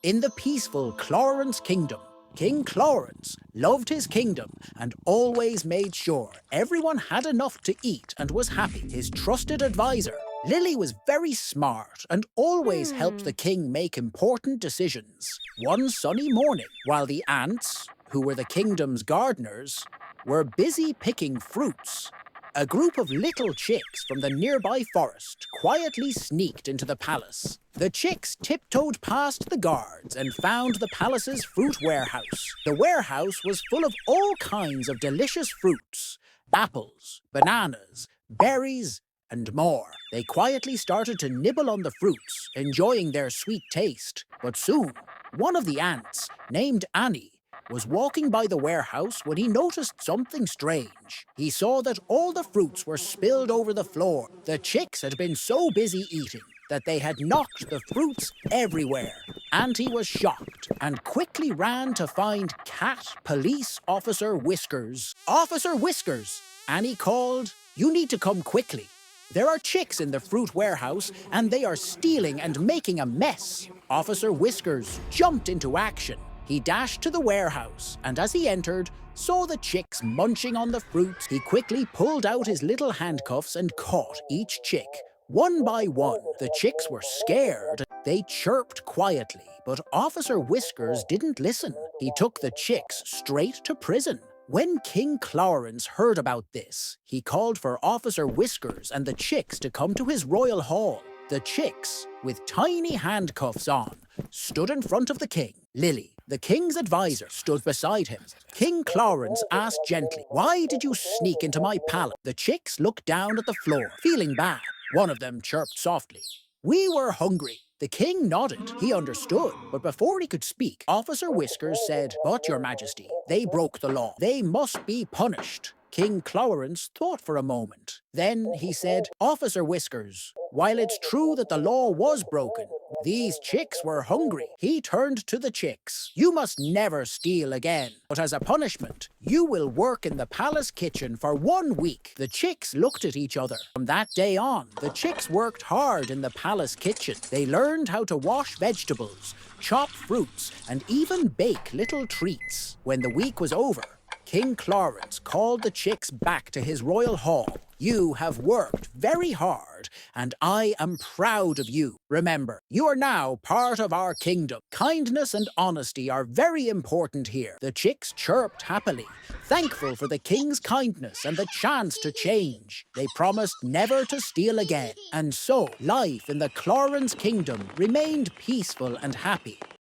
In the peaceful Clawerence kingdom, King Clawerence loved his kingdom and always made sure everyone had enough to eat and was happy. His trusted advisor, Lily, was very smart and always helped the king make important decisions. One sunny morning, while the ants, who were the kingdom's gardeners, were busy picking fruits, a group of little chicks from the nearby forest quietly sneaked into the palace. The chicks tiptoed past the guards and found the palace's fruit warehouse. The warehouse was full of all kinds of delicious fruits: apples, bananas, berries, and more. They quietly started to nibble on the fruits, enjoying their sweet taste. But soon, one of the ants, named Anny, was walking by the warehouse when he noticed something strange. He saw that all the fruits were spilled over the floor. The chicks had been so busy eating that they had knocked the fruits everywhere. Auntie was shocked and quickly ran to find Cat Police Officer Whiskers. "Officer Whiskers," Annie called, "you need to come quickly. There are chicks in the fruit warehouse and they are stealing and making a mess." Officer Whiskers jumped into action. He dashed to the warehouse, and as he entered, saw the chicks munching on the fruits. He quickly pulled out his little handcuffs and caught each chick. One by one, the chicks were scared. They chirped quietly, but Officer Whiskers didn't listen. He took the chicks straight to prison. When King Clawerence heard about this, he called for Officer Whiskers and the chicks to come to his royal hall. The chicks, with tiny handcuffs on, stood in front of the king. Lily, the king's advisor, stood beside him. King Clawerence asked gently, "Why did you sneak into my palace?" The chicks looked down at the floor, feeling bad. One of them chirped softly, "We were hungry." The king nodded. He understood, but before he could speak, Officer Whiskers said, "But, Your Majesty, they broke the law. They must be punished." King Clawerence thought for a moment. Then he said, "Officer Whiskers, while it's true that the law was broken, these chicks were hungry." He turned to the chicks. "You must never steal again. But as a punishment, you will work in the palace kitchen for 1 week." The chicks looked at each other. From that day on, the chicks worked hard in the palace kitchen. They learned how to wash vegetables, chop fruits, and even bake little treats. When the week was over, King Clawerence called the chicks back to his royal hall. "You have worked very hard, and I am proud of you. Remember, you are now part of our kingdom. Kindness and honesty are very important here." The chicks chirped happily, thankful for the king's kindness and the chance to change. They promised never to steal again. And so, life in the Clawerence kingdom remained peaceful and happy.